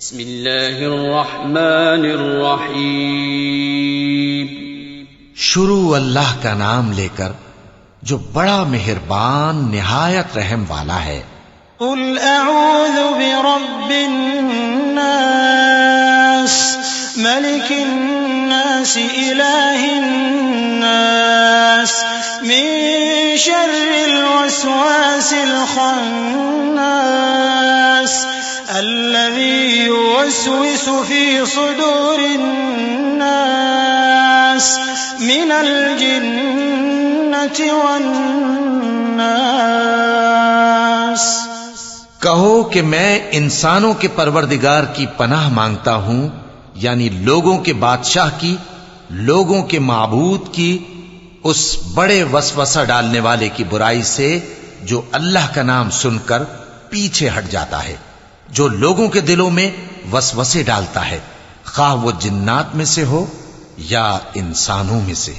بسم اللہ الرحمن الرحیم. شروع اللہ کا نام لے کر جو بڑا مہربان نہایت رحم والا ہے. قل اعوذ برب الناس ملک الناس الہ الناس من شر الوسواس الخناس الذي يوسوس في صدور الناس من الجنة والناس. کہو کہ میں انسانوں کے پروردگار کی پناہ مانگتا ہوں، یعنی لوگوں کے بادشاہ کی، لوگوں کے معبود کی، اس بڑے وسوسہ ڈالنے والے کی برائی سے جو اللہ کا نام سن کر پیچھے ہٹ جاتا ہے، جو لوگوں کے دلوں میں وسوسے ڈالتا ہے، خواہ وہ جنات میں سے ہو یا انسانوں میں سے.